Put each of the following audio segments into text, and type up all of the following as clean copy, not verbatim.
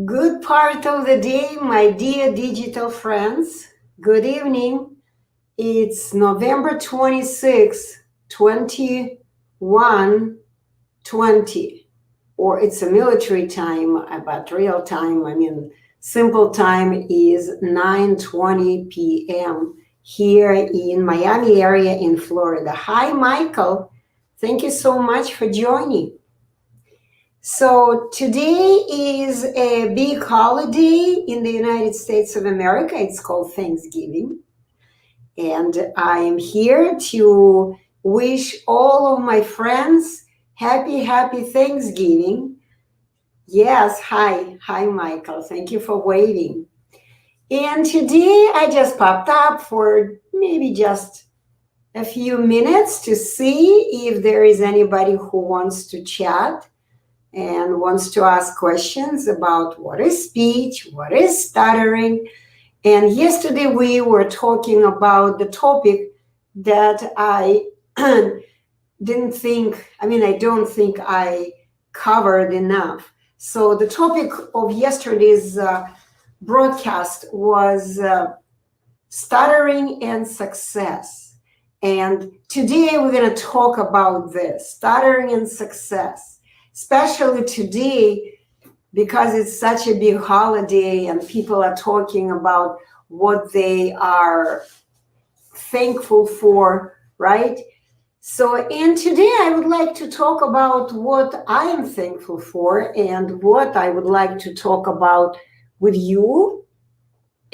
Good part of the day, my dear digital friends. Good evening. It's November 26, 2120. Or it's a military time, but real time, simple time is 9:20 p.m. here in Miami area in Florida. Hi, Michael. Thank you so much for joining. So today is a big holiday in the United States of America. It's called Thanksgiving. And I am here to wish all of my friends happy Thanksgiving. Yes, hi, Michael. Thank you for waiting. And today I just popped up for maybe just a few minutes to see if there is anybody who wants to chat and wants to ask questions about what is speech, what is stuttering. And yesterday we were talking about the topic that I don't think I covered enough. So the topic of yesterday's broadcast was stuttering and success. And today we're going to talk about this, stuttering and success. Especially today, because it's such a big holiday and people are talking about what they are thankful for, right? So, and today I would like to talk about what I am thankful for and what I would like to talk about with you.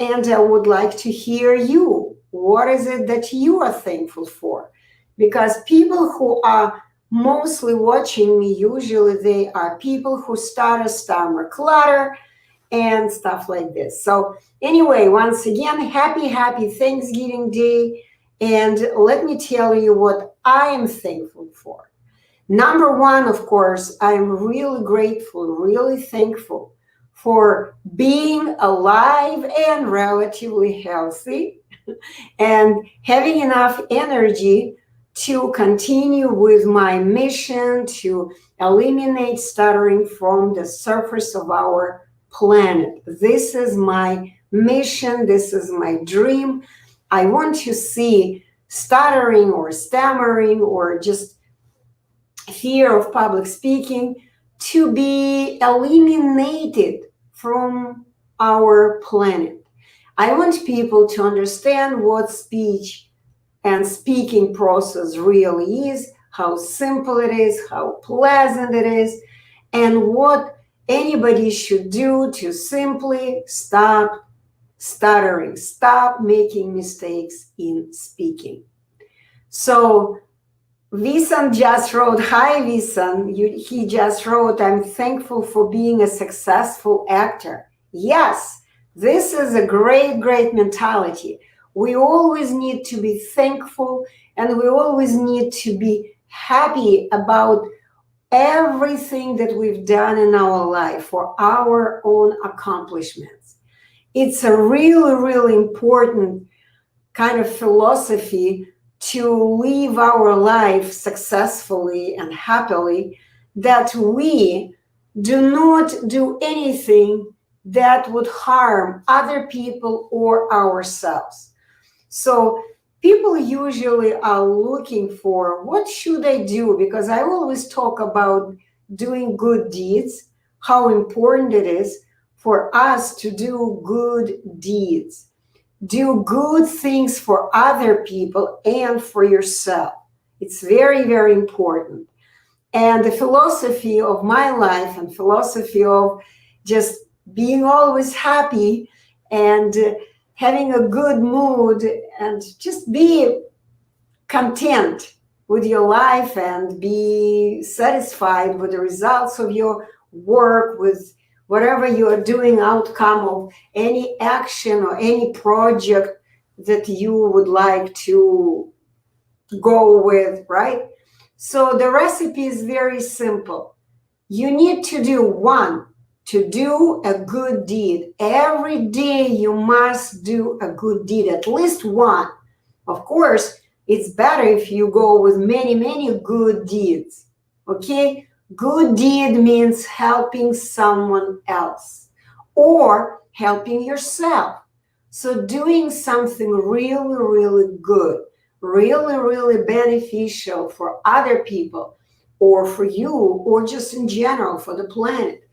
And I would like to hear you. What is it that you are thankful for? Because people who are mostly watching me, usually they are people who stutter, stammer, clutter, and stuff like this. So anyway, once again, happy Thanksgiving Day. And let me tell you what I am thankful for. Number one, of course, I'm really grateful, really thankful for being alive and relatively healthy and having enough energy to continue with my mission to eliminate stuttering from the surface of our planet. This is my mission. This is my dream. I want to see stuttering or stammering or just fear of public speaking to be eliminated from our planet. I want people to understand what speech and speaking process really is, how simple it is, how pleasant it is, and what anybody should do to simply stop stuttering, stop making mistakes in speaking. So Visan just wrote, hi Visan, he just wrote, I'm thankful for being a successful actor. Yes, this is a great mentality. We always need to be thankful and we always need to be happy about everything that we've done in our life for our own accomplishments. It's a really important kind of philosophy to live our life successfully and happily, that we do not do anything that would harm other people or ourselves. So people usually are looking for, what should I do? Because I always talk about doing good deeds, how important it is for us to do good deeds. Do good things for other people and for yourself. It's very important. And the philosophy of my life and philosophy of just being always happy and having a good mood and just be content with your life and be satisfied with the results of your work, with whatever you are doing, outcome of any action or any project that you would like to go with, right? So the recipe is very simple. You need to do to do a good deed. Every day you must do a good deed, at least one. Of course, it's better if you go with many good deeds, okay? Good deed means helping someone else or helping yourself. So doing something really, really good, really, really beneficial for other people or for you or just in general for the planet.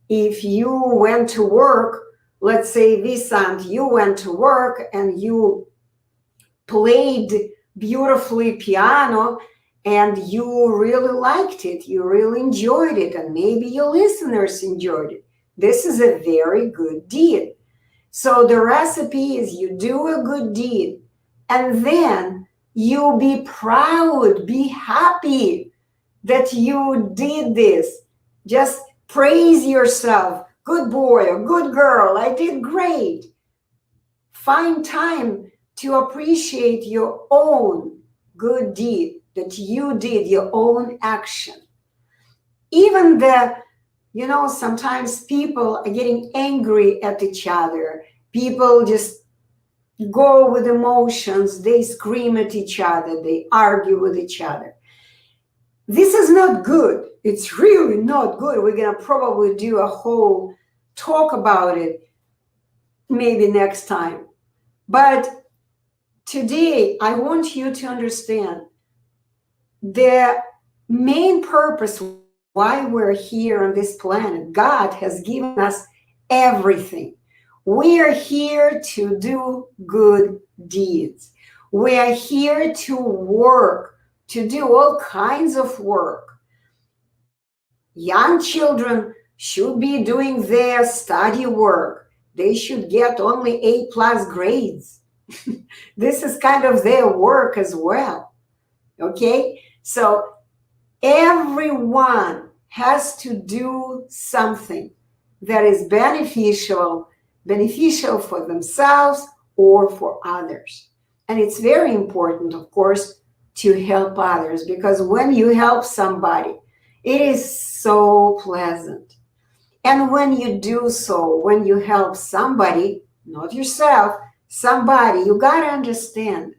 If you went to work, let's say, Visant, you went to work and you played beautifully piano and you really liked it, you really enjoyed it, and maybe your listeners enjoyed it. This is a very good deed. So the recipe is you do a good deed and then you be proud, be happy that you did this. Just praise yourself. Good boy or good girl, I did great. Find time to appreciate your own good deed that you did, your own action. Even sometimes people are getting angry at each other. People just go with emotions. They scream at each other. They argue with each other. This is not good. It's really not good. We're going to probably do a whole talk about it maybe next time. But today, I want you to understand the main purpose why we're here on this planet. God has given us everything. We are here to do good deeds. We are here to work, to do all kinds of work. Young children should be doing their study work. They should get only A+ grades. This is kind of their work as well. Okay? So everyone has to do something that is beneficial for themselves or for others. And it's very important, of course, to help others, because when you help somebody, it is so pleasant. And when you do so, when you help somebody, not yourself, somebody, you got to understand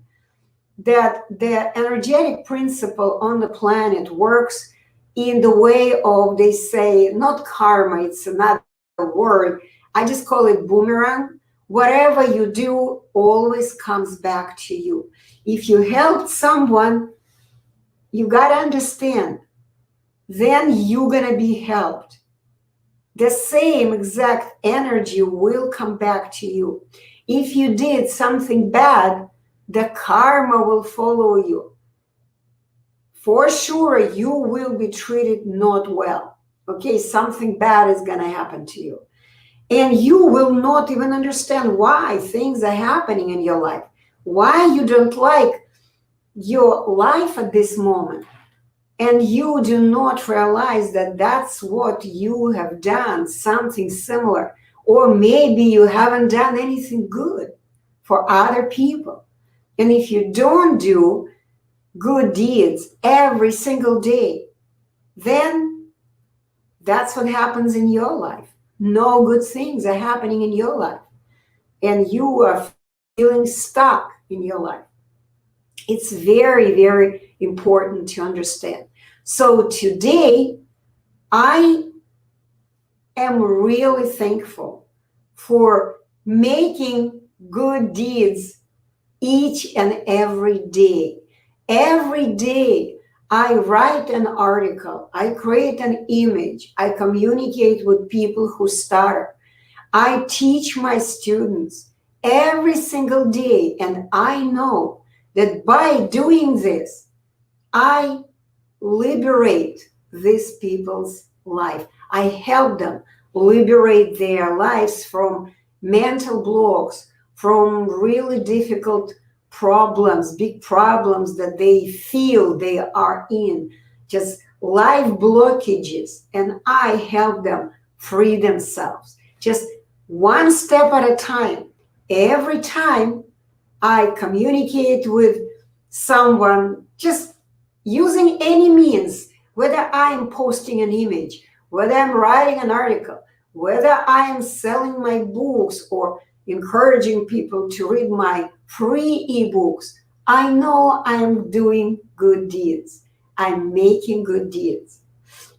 that the energetic principle on the planet works in the way of, they say, not karma, it's another word. I just call it boomerang. Whatever you do always comes back to you. If you help someone, you got to understand, then you're going to be helped. The same exact energy will come back to you. If you did something bad, the karma will follow you. For sure, you will be treated not well. Okay, something bad is going to happen to you. And you will not even understand why things are happening in your life, why you don't like your life at this moment. And you do not realize that that's what you have done, something similar. Or maybe you haven't done anything good for other people. And if you don't do good deeds every single day, then that's what happens in your life. No good things are happening in your life. And you are feeling stuck in your life. It's very, very important to understand. So today, I am really thankful for making good deeds each and every day. Every day, I write an article, I create an image, I communicate with people who stutter. I teach my students every single day, and I know that by doing this, I liberate these people's life. I help them liberate their lives from mental blocks, from really difficult problems, big problems that they feel they are in, just life blockages, and I help them free themselves. Just one step at a time. Every time I communicate with someone, just using any means, whether I'm posting an image, whether I'm writing an article, whether I am selling my books or encouraging people to read my free ebooks, I know I'm doing good deeds. I'm making good deeds.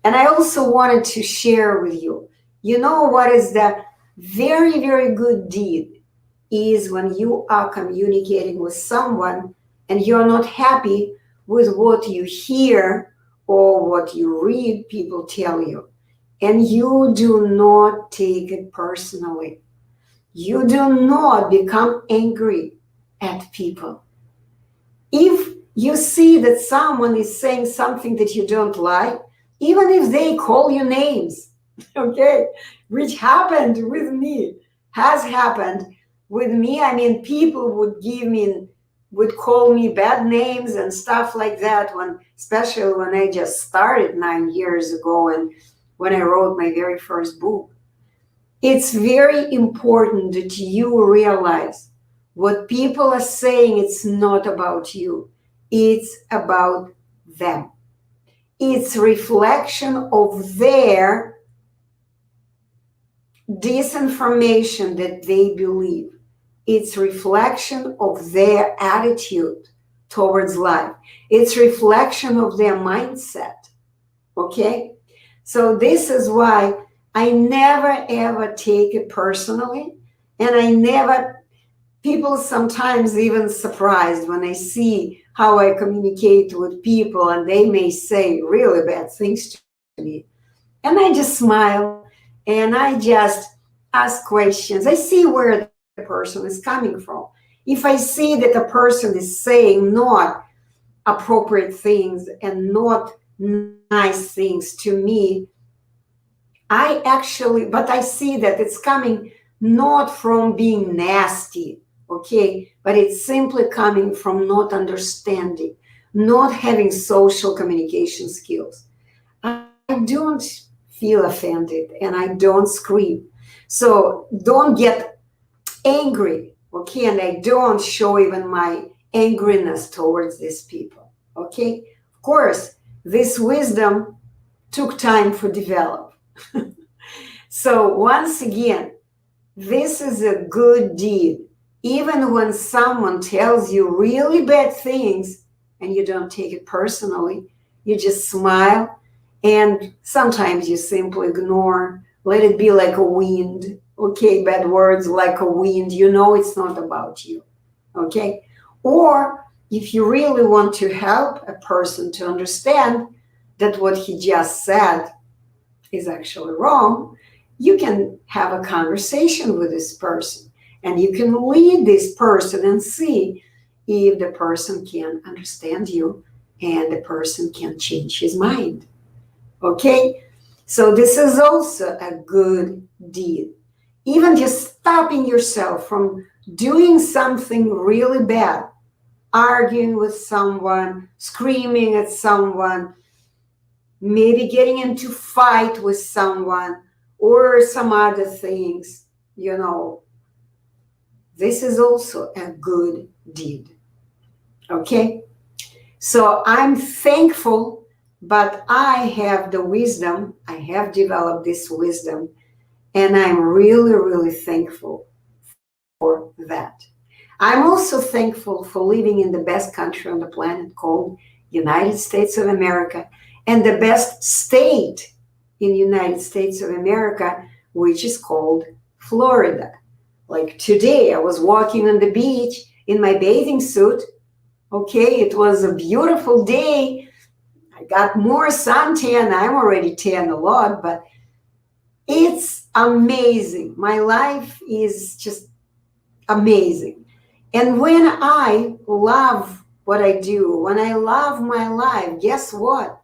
And I also wanted to share with you, you know what is the Very, very good deed is when you are communicating with someone and you're not happy with what you hear or what you read people tell you. And you do not take it personally. You do not become angry at people. If you see that someone is saying something that you don't like, even if they call you names, okay, which happened with me, has happened with me. I mean, people would call me bad names and stuff like that, especially when I just started 9 years ago and when I wrote my very first book. It's very important that you realize what people are saying, it's not about you. It's about them. It's reflection of their disinformation that they believe. It's reflection of their attitude towards life. It's reflection of their mindset. Okay? So this is why I never ever take it personally, and people sometimes even surprised when I see how I communicate with people and they may say really bad things to me. And I just smile and I just ask questions. I see where the person is coming from. If I see that the person is saying not appropriate things and not nice things to me, but I see that it's coming not from being nasty, okay, but it's simply coming from not understanding, not having social communication skills. I don't feel offended and I don't scream. So don't get angry, okay, and I don't show even my angriness towards these people, okay? Of course, this wisdom took time to develop. So once again, this is a good deed. Even when someone tells you really bad things and you don't take it personally, you just smile and sometimes you simply ignore, let it be like a wind, okay, bad words like a wind, you know it's not about you, okay? Or if you really want to help a person to understand that what he just said is actually wrong, you can have a conversation with this person and you can lead this person and see if the person can understand you and the person can change his mind. Okay? So this is also a good deed. Even just stopping yourself from doing something really bad, arguing with someone, screaming at someone, maybe getting into fight with someone or some other things, this is also a good deed. Okay? So I'm thankful, but I have the wisdom, I have developed this wisdom, and I'm really, really thankful for that. I'm also thankful for living in the best country on the planet called United States of America, and the best state in United States of America, which is called Florida. Like today, I was walking on the beach in my bathing suit. Okay, it was a beautiful day. I got more suntan. I'm already tan a lot, but it's amazing. My life is just amazing. And when I love what I do, when I love my life, guess what?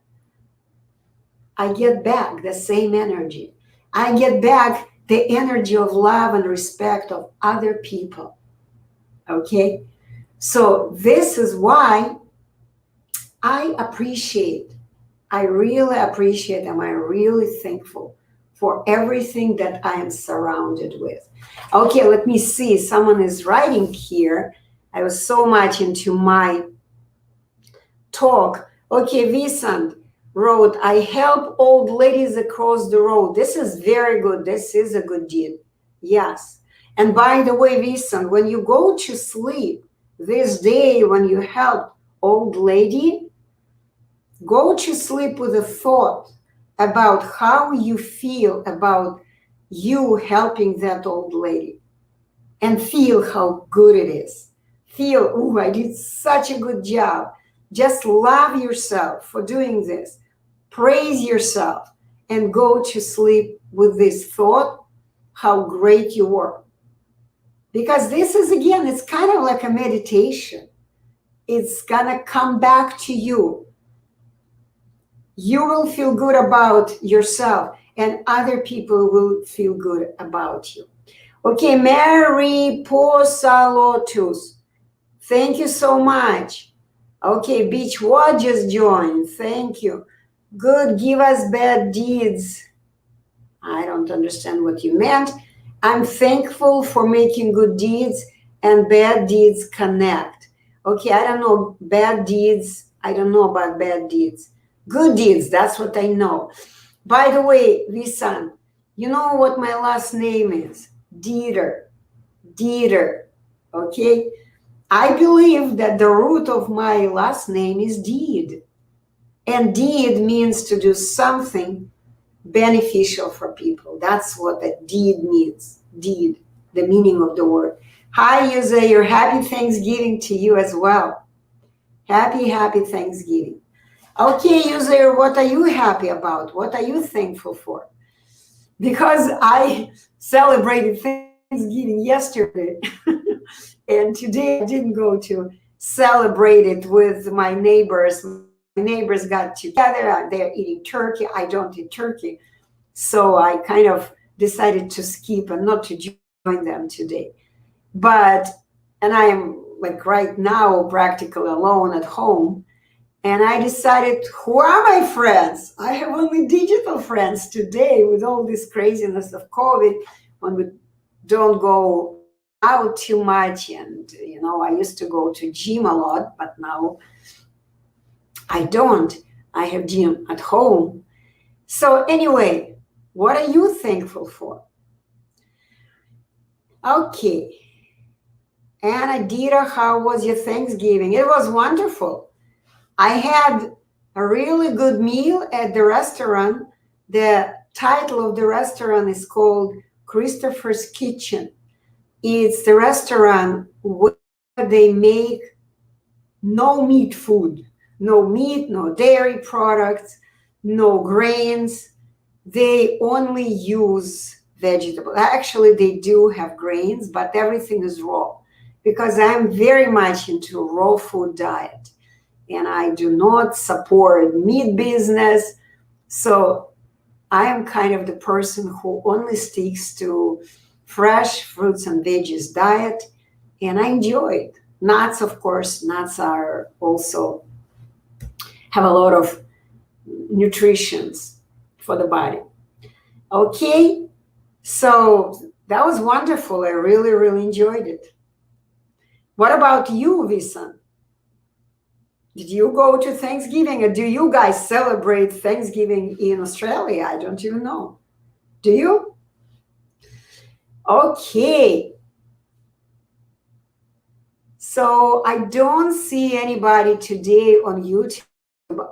I get back the same energy. I get back the energy of love and respect of other people. Okay? So this is why I really appreciate, and I'm really thankful for everything that I am surrounded with. Okay, let me see. Someone is writing here. I was so much into my talk. Okay, Visant wrote, I help old ladies across the road. This is very good. This is a good deed. Yes. And by the way, Visant, when you go to sleep this day, when you help old lady, go to sleep with a thought about how you feel about you helping that old lady and feel how good it is. Feel, oh, I did such a good job. Just love yourself for doing this. Praise yourself and go to sleep with this thought, how great you were. Because this is, again, it's kind of like a meditation. It's gonna come back to you. You will feel good about yourself and other people will feel good about you. Okay, Mary Posalotus, thank you so much. Okay, Beach What just joined, thank you. Good, give us bad deeds. I don't understand what you meant. I'm thankful for making good deeds and bad deeds connect. Okay, I don't know bad deeds. I don't know about bad deeds. Good deeds, that's what I know. By the way, Visan, you know what my last name is? Deeter. Deeter. Okay? I believe that the root of my last name is deed. And deed means to do something beneficial for people. That's what a deed means. Deed, the meaning of the word. Hi, Uzair. Happy Thanksgiving to you as well. Happy Thanksgiving. Okay, Uzair, what are you happy about? What are you thankful for? Because I celebrated Thanksgiving yesterday, and today I didn't go to celebrate it with my neighbors. My neighbors got together, they're eating turkey. I don't eat turkey. So I kind of decided to skip and not to join them today. And I am like right now practically alone at home. And I decided, who are my friends? I have only digital friends today with all this craziness of COVID when we don't go out too much. And, you know, I used to go to gym a lot, but now I don't. I have gym at home. So anyway, what are you thankful for? Okay. Anna Dieter, how was your Thanksgiving? It was wonderful. I had a really good meal at the restaurant. The title of the restaurant is called Christopher's Kitchen. It's the restaurant where they make no meat food. No meat, no dairy products, no grains. They only use vegetables. Actually, they do have grains, but everything is raw because I'm very much into raw food diet and I do not support meat business. So I am kind of the person who only sticks to fresh fruits and veggies diet, and I enjoy it. Nuts, of course, nuts are also have a lot of nutritions for the body. Okay, so that was wonderful. I really, really enjoyed it. What about you, Visan? Did you go to Thanksgiving, or do you guys celebrate Thanksgiving in Australia? I don't even know. Do you? Okay. So I don't see anybody today on YouTube.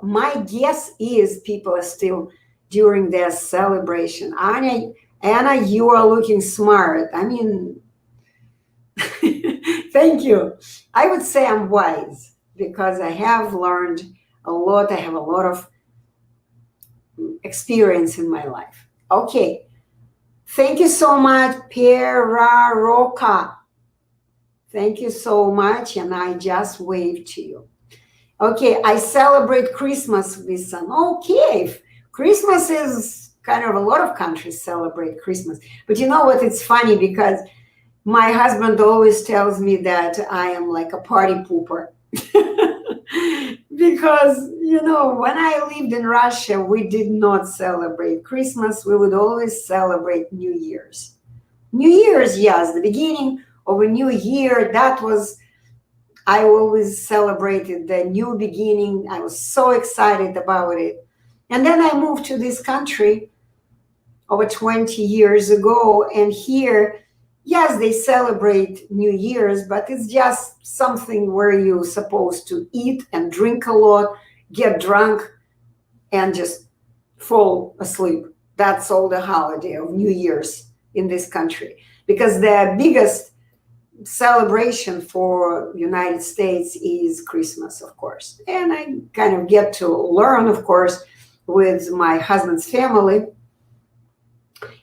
My guess is people are still during their celebration. Anna, you are looking smart. I mean, thank you. I would say I'm wise because I have learned a lot. I have a lot of experience in my life. Okay. Thank you so much, Peraroka. Thank you so much. And I just waved to you. Okay, I celebrate Christmas with some. Okay, Christmas is kind of a lot of countries celebrate Christmas. But you know what? It's funny because my husband always tells me that I am like a party pooper. Because, you know, when I lived in Russia, we did not celebrate Christmas. We would always celebrate New Year's. New Year's, yes, the beginning of a new year, that was, I always celebrated the new beginning. I was so excited about it. And then I moved to this country over 20 years ago. And here, yes, they celebrate New Year's, but it's just something where you're supposed to eat and drink a lot, get drunk, and just fall asleep. That's all the holiday of New Year's. in this country, because the biggest celebration for United States is Christmas, of course. And I kind of get to learn, of course, with my husband's family.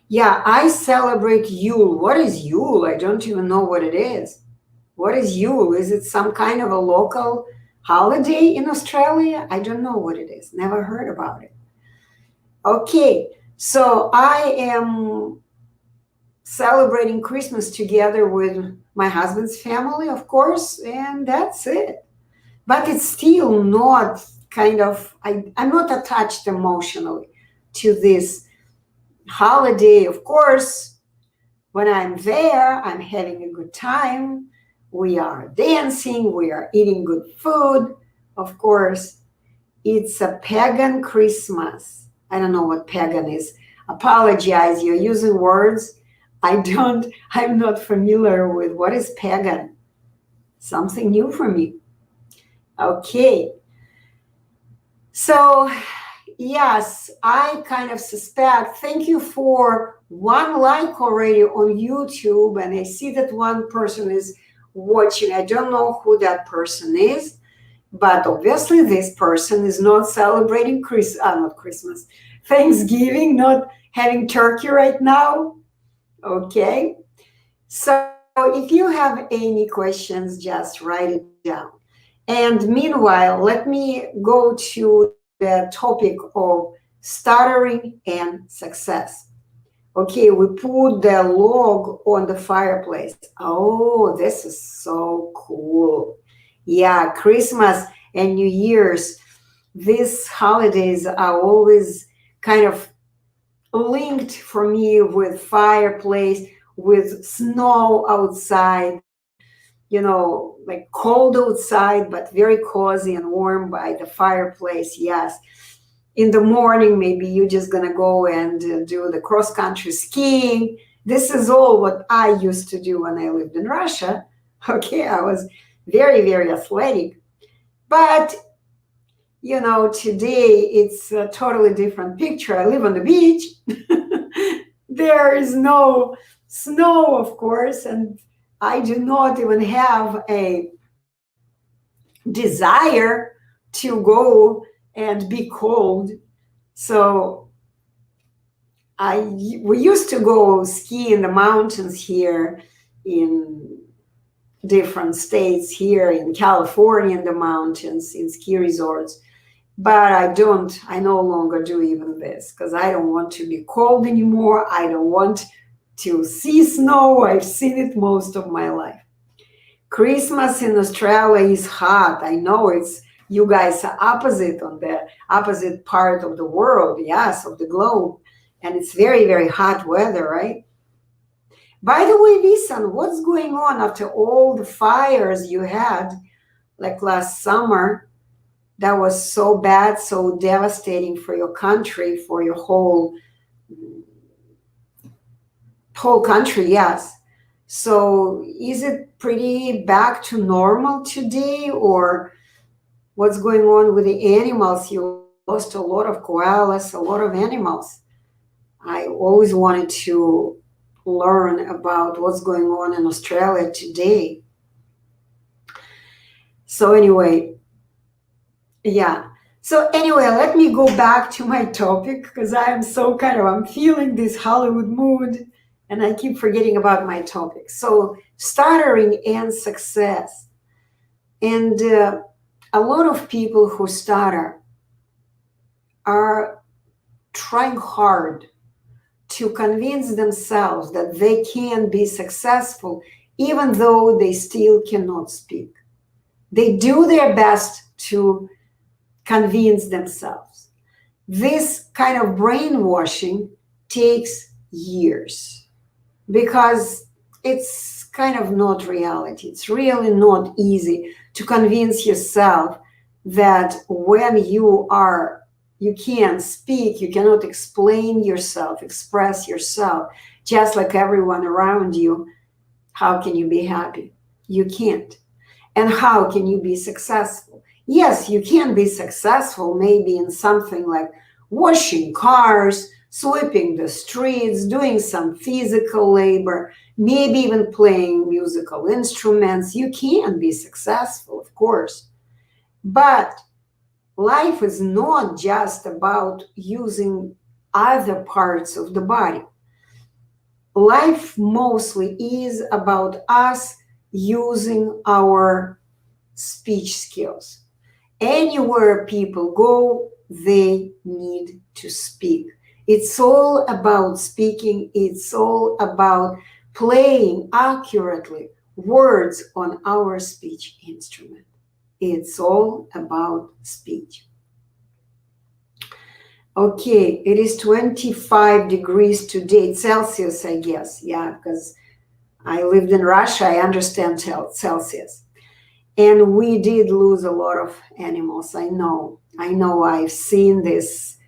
Yeah, I celebrate Yule. What is Yule? I don't even know what it is. What is Yule? Is it some kind of a local holiday in Australia? I don't know what it is. Never heard about it. Okay, so I am celebrating Christmas together with my husband's family, of course, and that's it. But it's still not kind of, I'm not attached emotionally to this holiday. Of course, when I'm there, I'm having a good time. We are dancing, we are eating good food. Of course, it's a pagan Christmas. I don't know what pagan is. Apologize, you're using words. I'm not familiar with what is pagan. Something new for me. Okay. So, yes, I kind of suspect, thank you for 1 like already on YouTube, and I see that one person is watching. I don't know who that person is, but obviously this person is not celebrating not Christmas, Thanksgiving, not having turkey right now. Okay, so if you have any questions, just write it down. And meanwhile, let me go to the topic of stuttering and success. Okay, we put the log on the fireplace. Oh, this is so cool. Yeah, Christmas and New Year's, these holidays are always kind of linked for me with fireplace, with snow outside, like cold outside, but very cozy and warm by the fireplace. Yes. In the morning, maybe you're just going to go and do the cross-country skiing. This is all what I used to do when I lived in Russia. Okay, I was very, very athletic. But today it's a totally different picture. I live on the beach. There is no snow, of course, and I do not even have a desire to go and be cold. So we used to go ski in the mountains here in different states, here in California, in the mountains, in ski resorts. But I no longer do even this, because I don't want to be cold anymore. I don't want to see snow. I've seen it most of my life. Christmas in Australia is hot. I know you guys are opposite, on the opposite part of the world, yes, of the globe. And it's very, very hot weather, right? By the way, listen, what's going on after all the fires you had, like last summer? That was so bad, so devastating for your country, for your whole country, yes. So is it pretty back to normal today, or what's going on with the animals? You lost a lot of koalas, a lot of animals. I always wanted to learn about what's going on in Australia today. So anyway, yeah. So anyway, let me go back to my topic, because I'm feeling this Hollywood mood, and I keep forgetting about my topic. So stuttering and success. And a lot of people who stutter are trying hard to convince themselves that they can be successful, even though they still cannot speak. They do their best to convince themselves. This kind of brainwashing takes years, because it's kind of not reality. It's really not easy to convince yourself that when you can't speak, you cannot explain yourself, express yourself, just like everyone around you. How can you be happy? You can't. And how can you be successful? Yes, you can be successful maybe in something like washing cars, sweeping the streets, doing some physical labor, maybe even playing musical instruments. You can be successful, of course. But life is not just about using other parts of the body. Life mostly is about us using our speech skills. Anywhere people go, they need to speak. It's all about speaking. It's all about playing accurately words on our speech instrument. It's all about speech. Okay, it is 25 degrees today, Celsius, I guess. Yeah, because I lived in Russia, I understand Celsius. And we did lose a lot of animals. I know, I've seen this.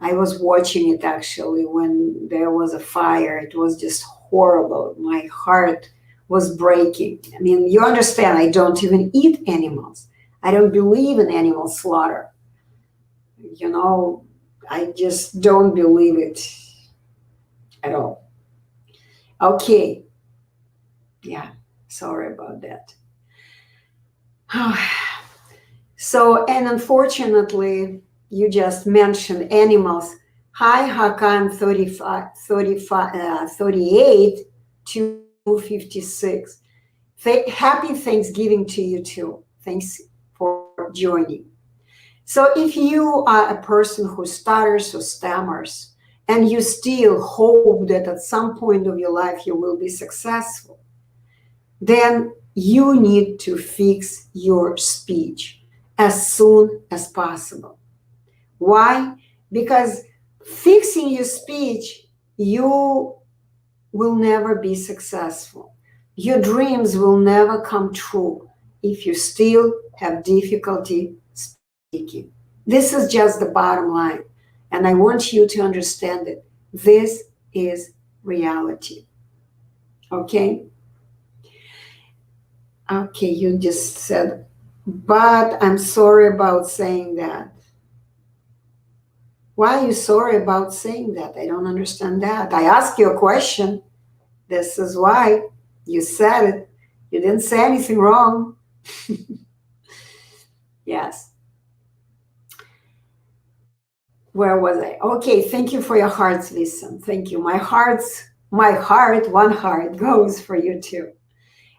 I was watching it actually when there was a fire. It was just horrible. My heart was breaking. I mean, you understand, I don't even eat animals. I don't believe in animal slaughter. You know, I just don't believe it at all. Okay. Yeah, sorry about that. So, and unfortunately, you just mentioned animals. Hi, Hakan 38 256. Happy Thanksgiving to you too. Thanks for joining. So if you are a person who stutters or stammers, and you still hope that at some point of your life you will be successful, then you need to fix your speech as soon as possible. Why? Because fixing your speech, you will never be successful. Your dreams will never come true if you still have difficulty speaking. This is just the bottom line. And I want you to understand it. This is reality. Okay? Okay, you just said, but I'm sorry about saying that. Why are you sorry about saying that? I don't understand that. I asked you a question. This is why you said it. You didn't say anything wrong. Yes. Where was I? Okay, thank you for your hearts, listen. Thank you. My heart, one heart goes for you too.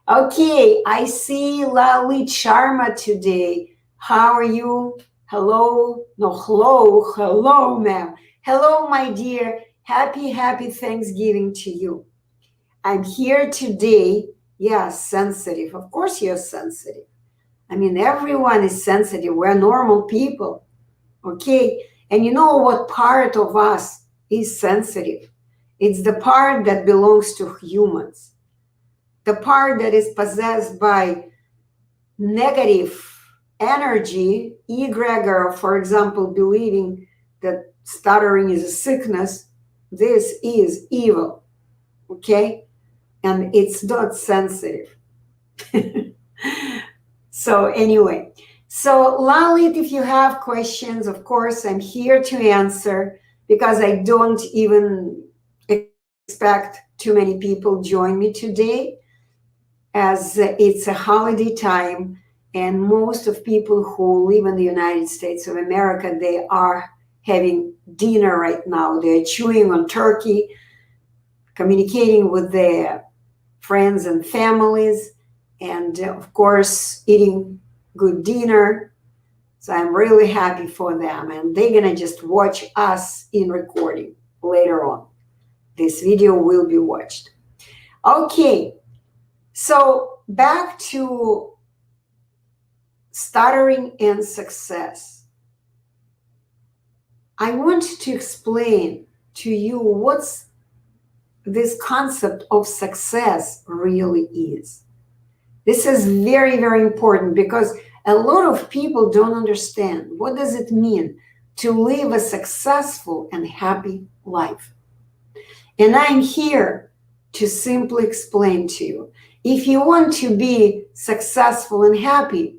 Okay, I see Lalit Sharma today. How are you? Hello, ma'am. Hello, my dear. Happy Thanksgiving to you. I'm here today. Yes, sensitive. Of course you're sensitive. I mean, everyone is sensitive. We're normal people. Okay? And you know what part of us is sensitive? It's the part that belongs to humans. The part that is possessed by negative energy, egregor, for example, believing that stuttering is a sickness, this is evil, okay? And it's not sensitive. So anyway, so Lalit, if you have questions, of course, I'm here to answer because I don't even expect too many people join me today, as it's a holiday time, and most of people who live in the United States of America, they are having dinner right now. They're chewing on turkey, communicating with their friends and families, and of course, eating good dinner. So I'm really happy for them, and they're gonna just watch us in recording later on. This video will be watched. Okay. So back to stuttering and success. I want to explain to you what's this concept of success really is. This is very, very important because a lot of people don't understand what does it mean to live a successful and happy life. And I'm here to simply explain to you. If you want to be successful and happy,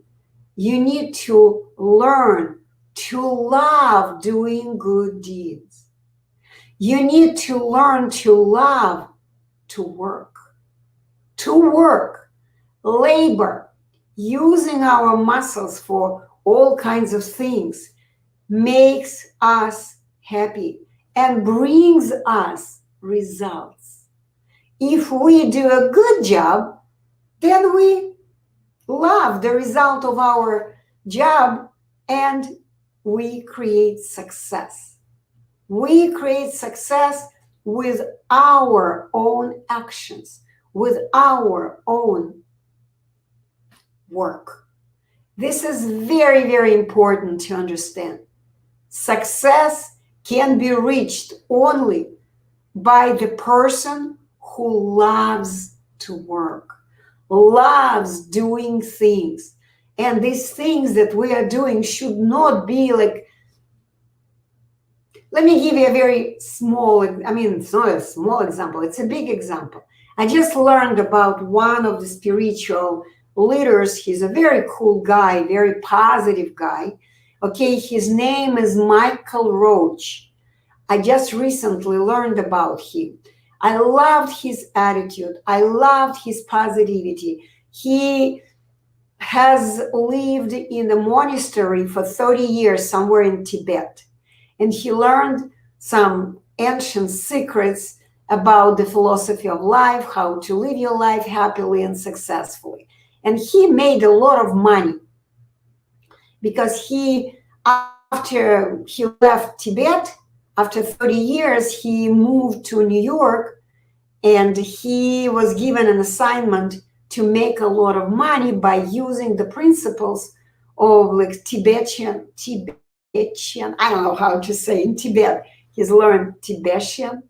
you need to learn to love doing good deeds. You need to learn to love to work. To work, labor, using our muscles for all kinds of things makes us happy and brings us results. If we do a good job, then we love the result of our job and we create success. We create success with our own actions, with our own work. This is very, very important to understand. Success can be reached only by the person who loves to work, loves doing things. And these things that we are doing should not be like, let me give you a very small, it's not a small example, it's a big example. I just learned about one of the spiritual leaders. He's a very cool guy, very positive guy. Okay, his name is Michael Roach. I just recently learned about him. I loved his attitude. I loved his positivity. He has lived in a monastery for 30 years somewhere in Tibet. And he learned some ancient secrets about the philosophy of life, how to live your life happily and successfully. And he made a lot of money because after he left Tibet, after 30 years, he moved to New York and he was given an assignment to make a lot of money by using the principles of like Tibetan, I don't know how to say in Tibet. He's learned Tibetan.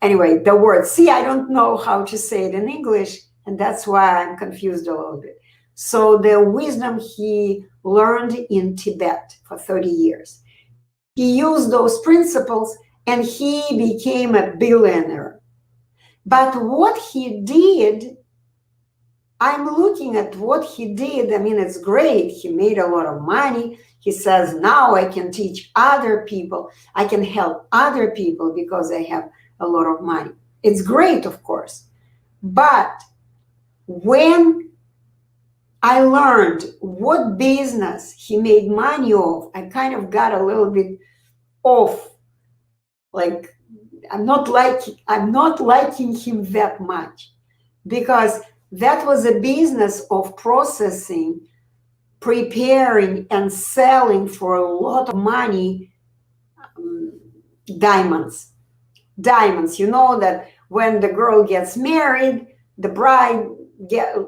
Anyway, the word, see, I don't know how to say it in English, and that's why I'm confused a little bit. So the wisdom he learned in Tibet for 30 years. He used those principles and he became a billionaire. But what he did, I'm looking at what he did. It's great. He made a lot of money. He says, now I can teach other people. I can help other people because I have a lot of money. It's great, of course. But when I learned what business he made money of, I kind of got a little bit off. Like, I'm not liking him that much, because that was a business of processing, preparing, and selling for a lot of money diamonds. Diamonds, you know that when the girl gets married, the bride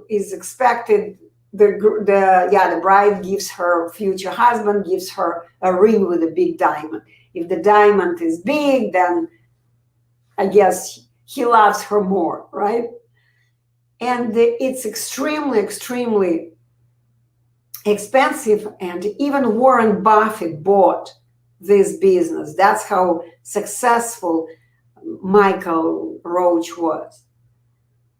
is expected, the bride gives her future husband, gives her a ring with a big diamond. If the diamond is big, then I guess he loves her more, right? And it's extremely, extremely expensive. And even Warren Buffett bought this business. That's how successful Michael Roach was.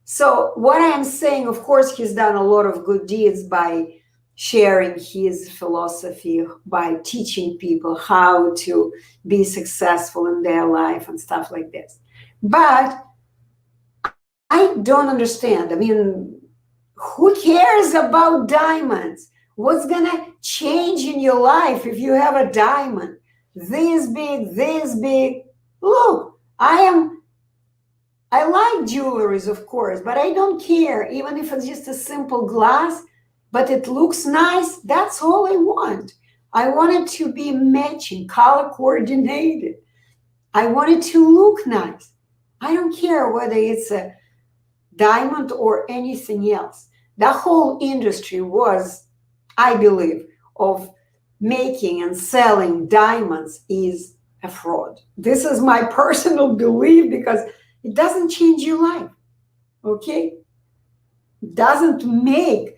So what I am saying, of course, he's done a lot of good deeds by sharing his philosophy, by teaching people how to be successful in their life and stuff like this. But I don't understand. Who cares about diamonds? What's gonna change in your life if you have a diamond this big, this big? Look, I like jewelries, of course, but I don't care. Even if it's just a simple glass, but it looks nice, that's all I want. I want it to be matching, color coordinated. I want it to look nice. I don't care whether it's a diamond or anything else. The whole industry was, I believe, of making and selling diamonds is a fraud. This is my personal belief, because it doesn't change your life, okay? It doesn't make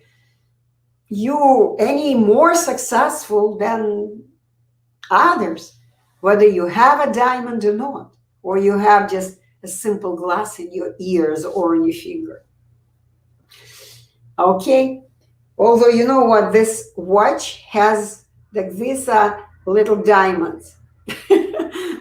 you any more successful than others, whether you have a diamond or not, or you have just a simple glass in your ears or in your finger. Okay? Although, you know what, this watch has like these little diamonds.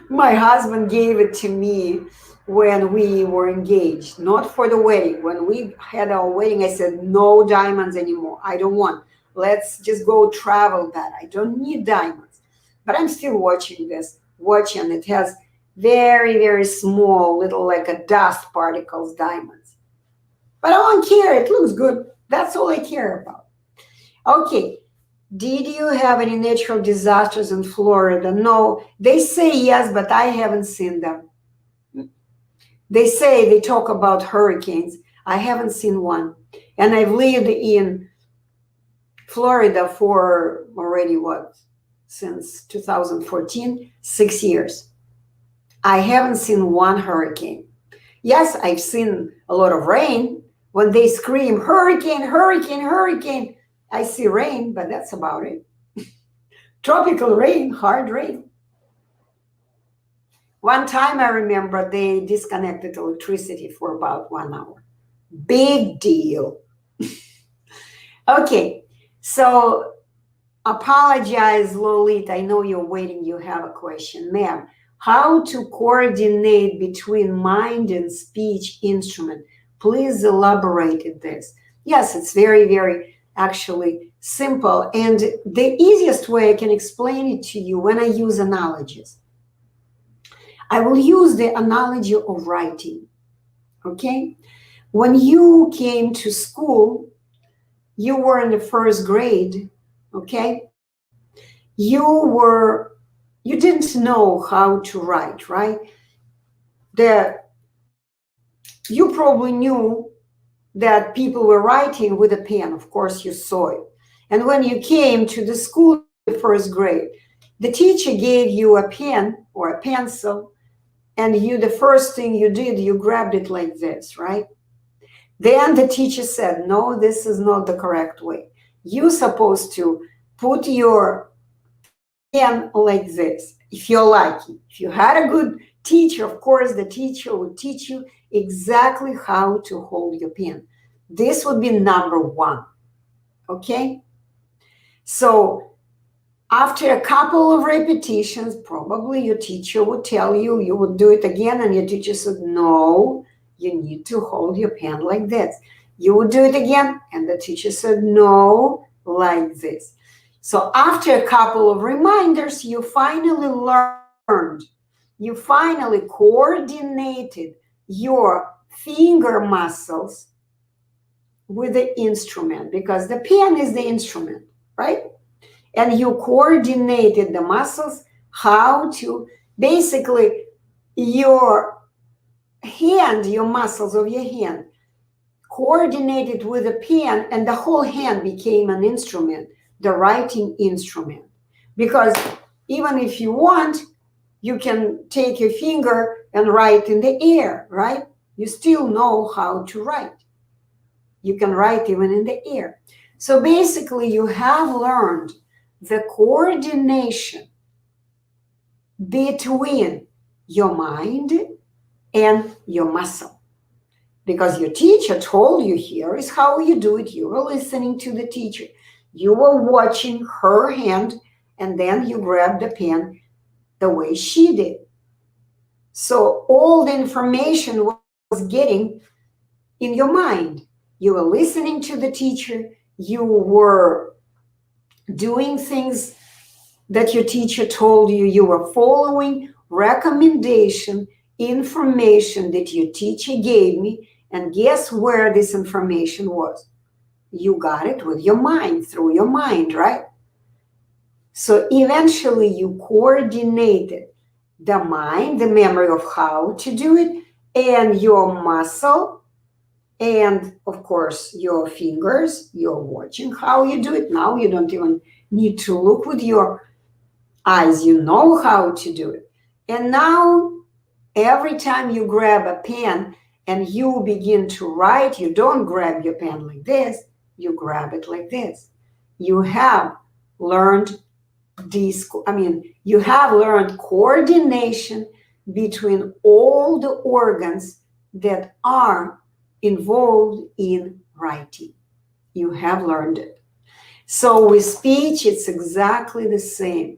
My husband gave it to me when we were engaged, not for the wedding. When we had our wedding, I said, no diamonds anymore. I don't want. Let's just go travel that. I don't need diamonds. But I'm still watching this watch, and it has very, very small, little like a dust particles diamonds. But I don't care. It looks good. That's all I care about. Okay. Did you have any natural disasters in Florida? No. They say yes, but I haven't seen them. They talk about hurricanes. I haven't seen one. And I've lived in Florida for already what? Since 2014, 6 years. I haven't seen one hurricane. Yes, I've seen a lot of rain. When they scream, hurricane, hurricane, hurricane, I see rain, but that's about it. Tropical rain, hard rain. One time I remember they disconnected electricity for about 1 hour. Big deal. Okay, so apologize, Lolita. I know you're waiting. You have a question. Ma'am, how to coordinate between mind and speech instrument? Please elaborate this. Yes, it's very, very actually simple. And the easiest way I can explain it to you when I use analogies. I will use the analogy of writing, okay? When you came to school, you were in the first grade, okay? You didn't know how to write, right? You probably knew that people were writing with a pen. Of course, you saw it. And when you came to the school in the first grade, the teacher gave you a pen or a pencil, and the first thing you did, you grabbed it like this, right? Then the teacher said, no, this is not the correct way. You're supposed to put your pen like this, if you're lucky. If you had a good teacher, of course, the teacher would teach you exactly how to hold your pen. This would be number one, okay? So after a couple of repetitions, probably your teacher would tell you, you would do it again, and your teacher said, no, you need to hold your pen like this. You would do it again, and the teacher said, no, like this. So after a couple of reminders, you finally learned, you finally coordinated your finger muscles with the instrument, because the pen is the instrument, right? And you coordinated the muscles, how to basically your hand, your muscles of your hand, coordinated with a pen, and the whole hand became an instrument, the writing instrument. Because even if you want, you can take your finger and write in the air, right? You still know how to write. You can write even in the air. So basically, you have learned the coordination between your mind and your muscle. Because your teacher told you, here is how you do it. You were listening to the teacher. You were watching her hand, and then you grabbed the pen the way she did. So all the information was getting in your mind. You were listening to the teacher. You were doing things that your teacher told you. You were following recommendation, information that your teacher gave me. And guess where this information was? You got it with your mind, through your mind, right? So eventually you coordinated the mind, the memory of how to do it, and your muscle, and of course your fingers. You're watching how you do it. Now you don't even need to look with your eyes. You know how to do it. And now every time you grab a pen and you begin to write, you don't grab your pen like this, you grab it like this. You have learned you have learned coordination between all the organs that are involved in writing. You have learned it. So with speech, it's exactly the same.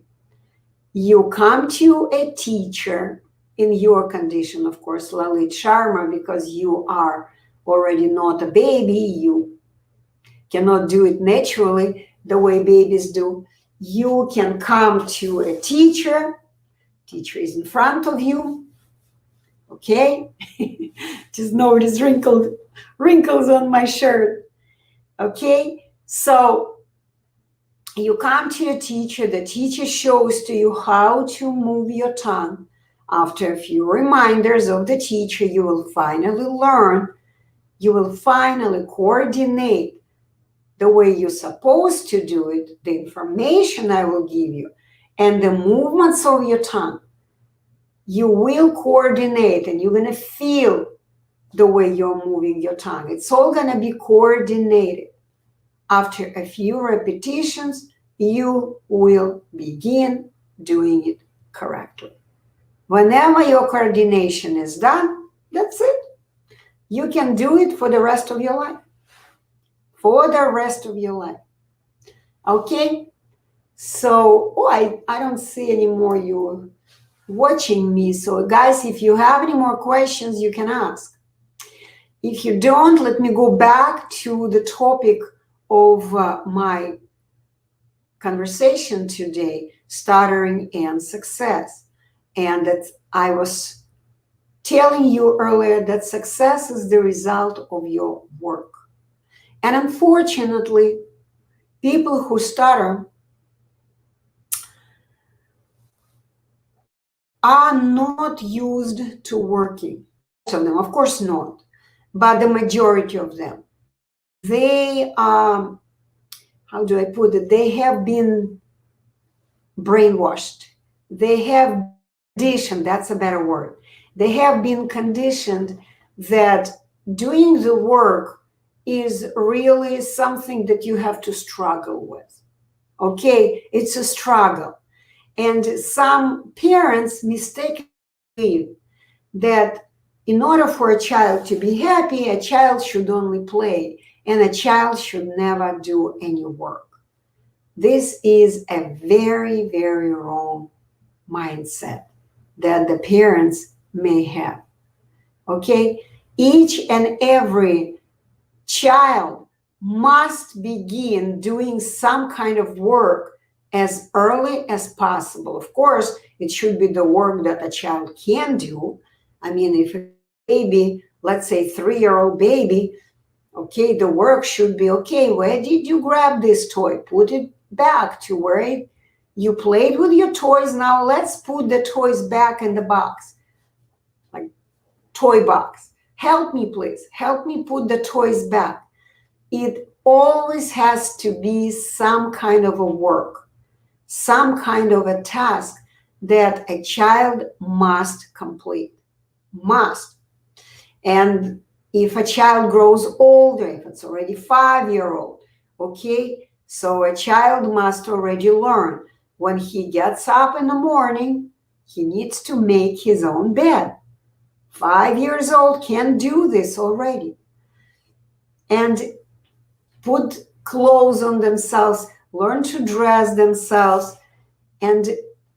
You come to a teacher in your condition, of course, Lalit Sharma, because you are already not a baby, you cannot do it naturally the way babies do. You can come to a teacher is in front of you, okay? Just notice wrinkles on my shirt, okay? So you come to a teacher, the teacher shows to you how to move your tongue. After a few reminders of the teacher, you will finally learn, you will finally coordinate the way you're supposed to do it, the information I will give you, and the movements of your tongue. You will coordinate and you're going to feel the way you're moving your tongue. It's all going to be coordinated. After a few repetitions, you will begin doing it correctly. Whenever your coordination is done, that's it. You can do it for the rest of your life. For the rest of your life. Okay? So, I don't see any more you watching me. So, guys, if you have any more questions, you can ask. If you don't, let me go back to the topic of my conversation today, stuttering and success. And that I was telling you earlier that success is the result of your work. And unfortunately, people who stutter are not used to working. Most of them, of course not, but the majority of them. They are, how do I put it? They have been brainwashed. They have conditioned, that's a better word. They have been conditioned that doing the work is really something that you have to struggle with. Okay, it's a struggle. And some parents mistakenly believe that in order for a child to be happy, a child should only play and a child should never do any work. This is a very, very wrong mindset that the parents may have. Okay? Each and every child must begin doing some kind of work as early as possible. Of course, it should be the work that a child can do. I mean, if a baby, let's say 3-year-old baby, okay, the work should be, okay, where did you grab this toy? Put it back to where you played with your toys. Now let's put the toys back in the box, like toy box. Help me, please. Help me put the toys back. It always has to be some kind of a work, some kind of a task that a child must complete. Must. And if a child grows older, if it's already 5-year-old, okay, so a child must already learn when he gets up in the morning, he needs to make his own bed. 5 years old can do this already. And put clothes on themselves, learn to dress themselves. And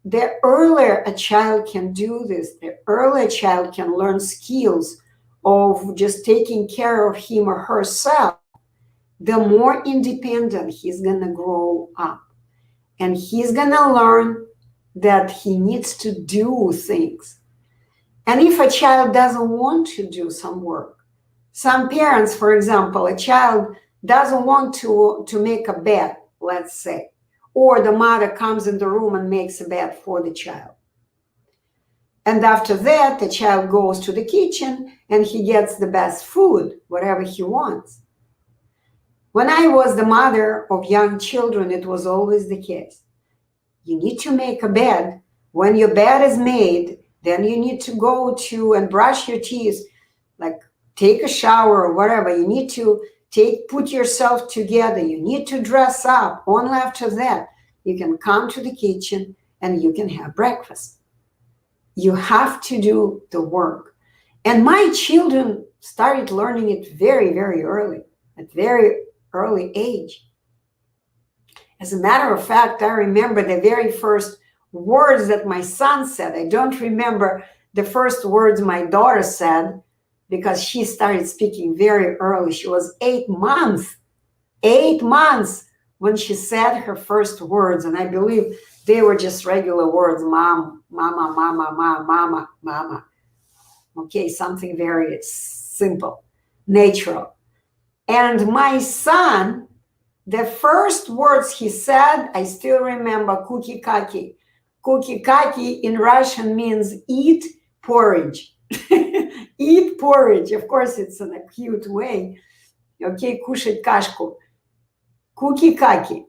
the earlier a child can do this, the earlier a child can learn skills of just taking care of him or herself, the more independent he's going to grow up. And he's going to learn that he needs to do things. And if a child doesn't want to do some work, some parents, for example, a child doesn't want to make a bed, let's say, or the mother comes in the room and makes a bed for the child. And after that, the child goes to the kitchen and he gets the best food, whatever he wants. When I was the mother of young children, it was always the case. You need to make a bed. When your bed is made, then you need to go to and brush your teeth, like take a shower or whatever. You need to put yourself together. You need to dress up. Only after that, you can come to the kitchen and you can have breakfast. You have to do the work. And my children started learning it very, very early, at very early age. As a matter of fact, I remember the very first words that my son said. I don't remember the first words my daughter said because she started speaking very early. She was 8 months. 8 months when she said her first words, and I believe they were just regular words: mom, mama, mama, mama, mama, mama. Okay, something very simple, natural. And my son, the first words he said, I still remember: kuki kaki. Kuki kaki in Russian means eat porridge. Eat porridge. Of course, it's in a cute way. Okay, кушать кашку. Kuki kaki.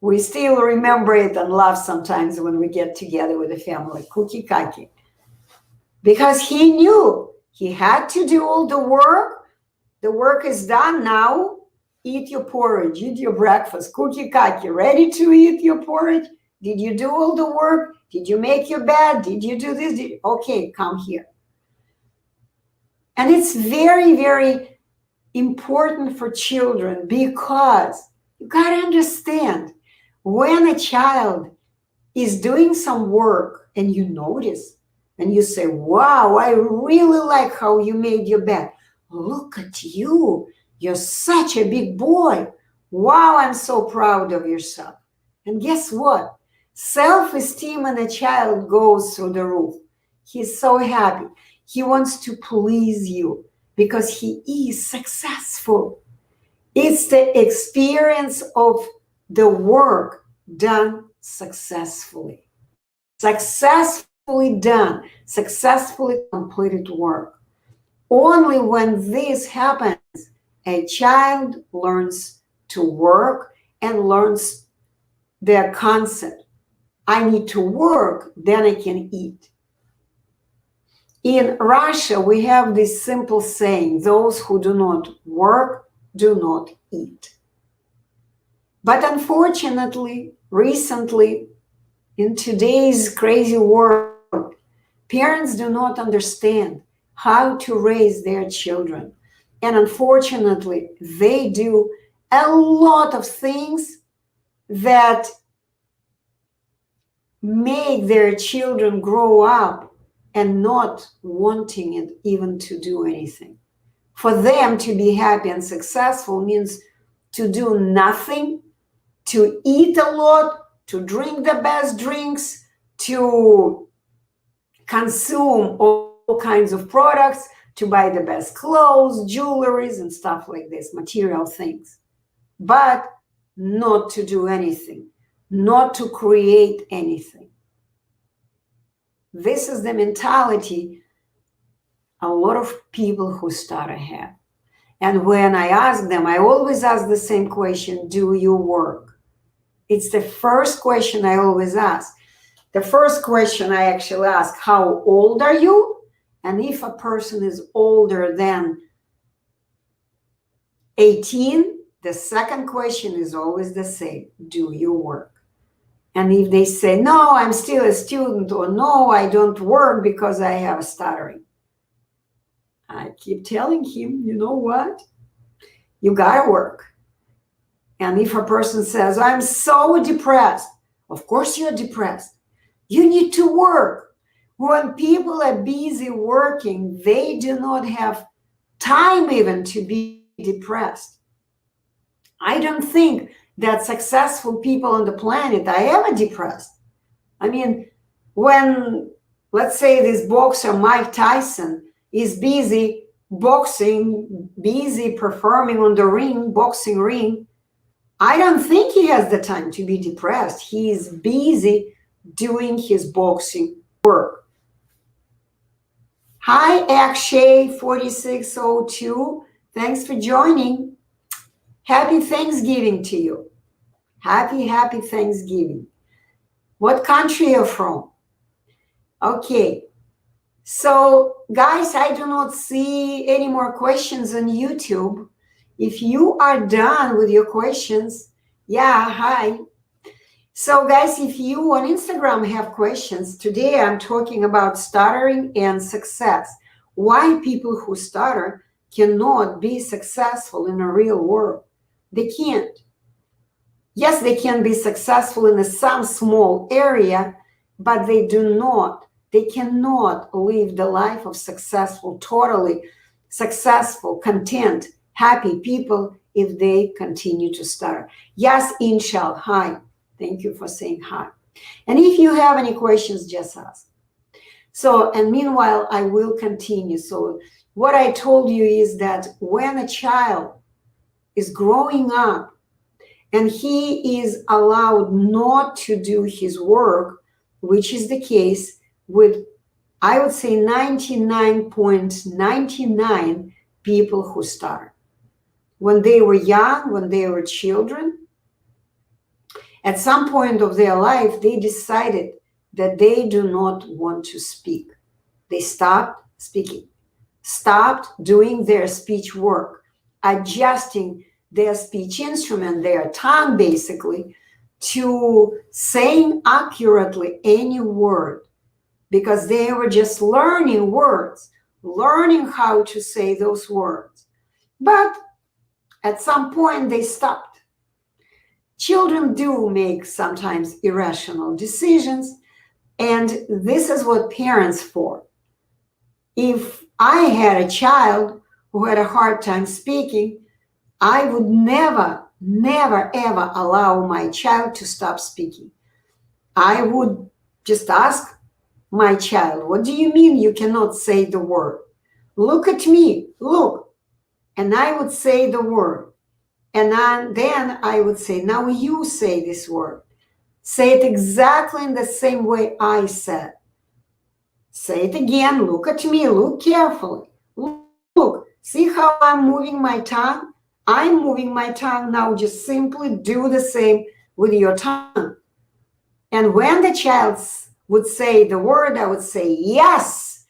We still remember it and laugh sometimes when we get together with the family. Kuki kaki. Because he knew he had to do all the work. The work is done now. Eat your porridge, eat your breakfast. Kuki kaki. Ready to eat your porridge? Did you do all the work? Did you make your bed? Did you do this? Okay, come here. And it's very, very important for children because you got to understand, when a child is doing some work and you notice and you say, wow, I really like how you made your bed. Look at you. You're such a big boy. Wow, I'm so proud of yourself. And guess what? Self-esteem in a child goes through the roof. He's so happy. He wants to please you because he is successful. It's the experience of the work done successfully. Successfully done, successfully completed work. Only when this happens, a child learns to work and learns their concept. I need to work, then I can eat. In Russia, we have this simple saying: those who do not work do not eat. But unfortunately, recently, in today's crazy world, parents do not understand how to raise their children. And unfortunately, they do a lot of things that make their children grow up and not wanting it even to do anything. For them to be happy and successful means to do nothing, to eat a lot, to drink the best drinks, to consume all kinds of products, to buy the best clothes, jewelries, and stuff like this, material things. But not to do anything, not to create anything. This is the mentality a lot of people who stutter have. And when I ask them, I always ask the same question: do you work? It's the first question I always ask. The first question I actually ask: how old are you? And if a person is older than 18, the second question is always the same: do you work? And if they say, no, I'm still a student, or no, I don't work because I have stuttering, I keep telling him, you know what? You gotta work. And if a person says, I'm so depressed, of course you're depressed. You need to work. When people are busy working, they do not have time even to be depressed. I don't think that successful people on the planet are ever depressed. I mean, when, let's say, this boxer Mike Tyson is busy boxing, busy performing on the ring, boxing ring, I don't think he has the time to be depressed. He is busy doing his boxing work. Hi, Akshay4602. Thanks for joining. Happy Thanksgiving to you. Happy Thanksgiving. What country are you from? Okay. So, guys, I do not see any more questions on YouTube. If you are done with your questions, yeah, hi. So, guys, if you on Instagram have questions, today I'm talking about stuttering and success. Why people who stutter cannot be successful in a real world. They can't. Yes, they can be successful in some small area, but they cannot live the life of successful, totally successful, content, happy people if they continue to stutter. Yes, Inshal, hi. Thank you for saying hi. And if you have any questions, just ask. So, and meanwhile, I will continue. So what I told you is that when a child is growing up and he is allowed not to do his work, which is the case with, I would say, 99.99 people who stutter. When they were young, when they were children, at some point of their life, they decided that they do not want to speak. They stopped speaking, stopped doing their speech work, adjusting their speech instrument, their tongue basically, to saying accurately any word, because they were just learning words, learning how to say those words. But at some point they stopped. Children do make sometimes irrational decisions, and this is what parents for. If I had a child who had a hard time speaking, I would never, ever allow my child to stop speaking. I would just ask my child, what do you mean you cannot say the word? Look at me, look. And I would say the word. And then I would say, now you say this word. Say it exactly in the same way I said. Say it again, look at me, look carefully. Look, see how I'm moving my tongue? I'm moving my tongue now, just simply do the same with your tongue. And when the child would say the word, I would say, yes,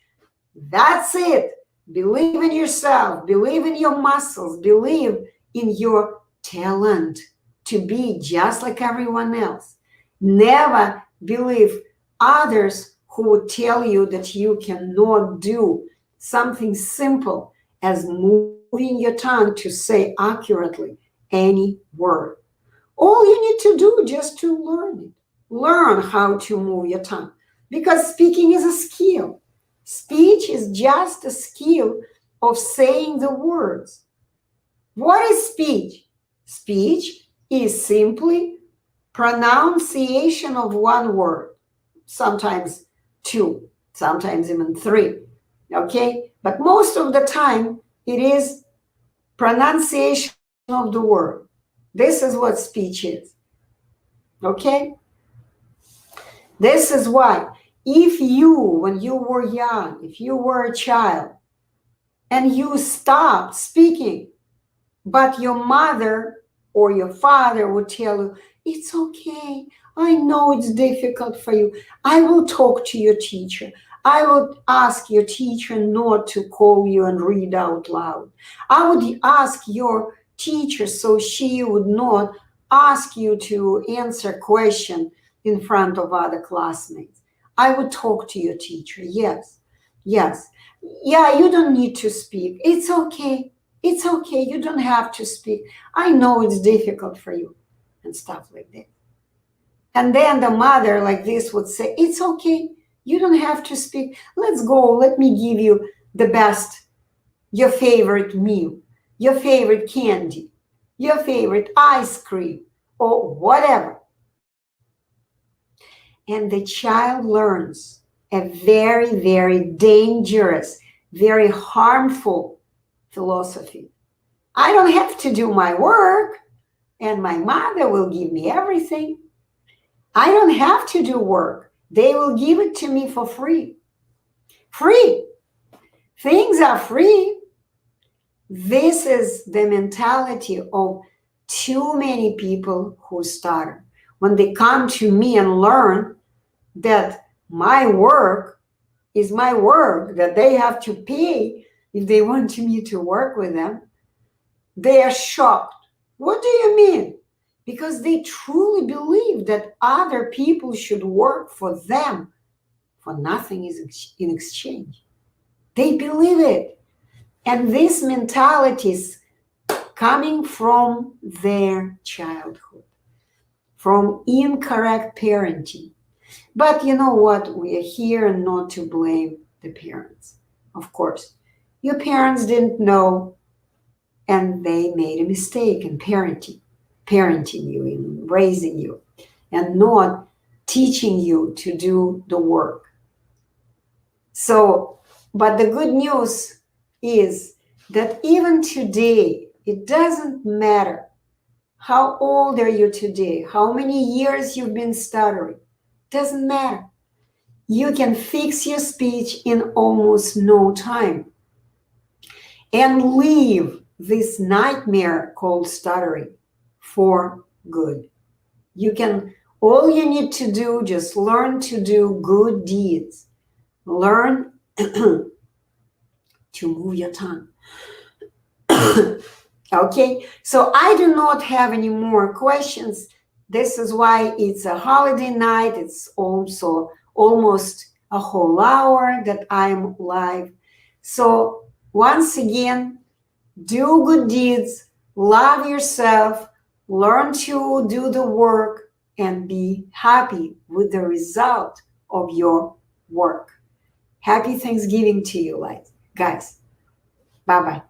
that's it. Believe in yourself, believe in your muscles, believe in your talent to be just like everyone else. Never believe others who would tell you that you cannot do something simple as moving your tongue to say accurately any word. All you need to do just to learn it. Learn how to move your tongue, because speaking is a skill. Speech is just a skill of saying the words. What is speech? Speech is simply pronunciation of one word, sometimes two, sometimes even three, okay? But most of the time, it is pronunciation of the word. This is what speech is, okay? This is why if you, when you were young, if you were a child, and you stopped speaking, but your mother or your father would tell you, it's okay, I know it's difficult for you. I will talk to your teacher. I would ask your teacher not to call you and read out loud. I would ask your teacher so she would not ask you to answer question in front of other classmates. I would talk to your teacher. Yes. Yeah, you don't need to speak. It's okay. It's okay. You don't have to speak. I know it's difficult for you, and stuff like that. And then the mother like this would say, it's okay. You don't have to speak. Let's go. Let me give you the best, your favorite meal, your favorite candy, your favorite ice cream, or whatever. And the child learns a very, very dangerous, very harmful philosophy. I don't have to do my work, and my mother will give me everything. I don't have to do work. They will give it to me for free. Free. Things are free. This is the mentality of too many people who stutter. When they come to me and learn that my work is my work, that they have to pay if they want me to work with them, they are shocked. What do you mean? Because they truly believe that other people should work for them for nothing in exchange. They believe it. And this mentality is coming from their childhood, from incorrect parenting. But you know what? We are here not to blame the parents. Of course, your parents didn't know and they made a mistake in parenting you, in raising you, and not teaching you to do the work. So, but the good news is that even today, it doesn't matter how old are you today, how many years you've been stuttering, doesn't matter. You can fix your speech in almost no time and leave this nightmare called stuttering for good. All you need to do, just learn to do good deeds. Learn to move your tongue. Okay, so I do not have any more questions. This is why it's a holiday night. It's also almost a whole hour that I'm live. So once again, do good deeds, love yourself, learn to do the work, and be happy with the result of your work. Happy Thanksgiving to you, guys. Bye-bye.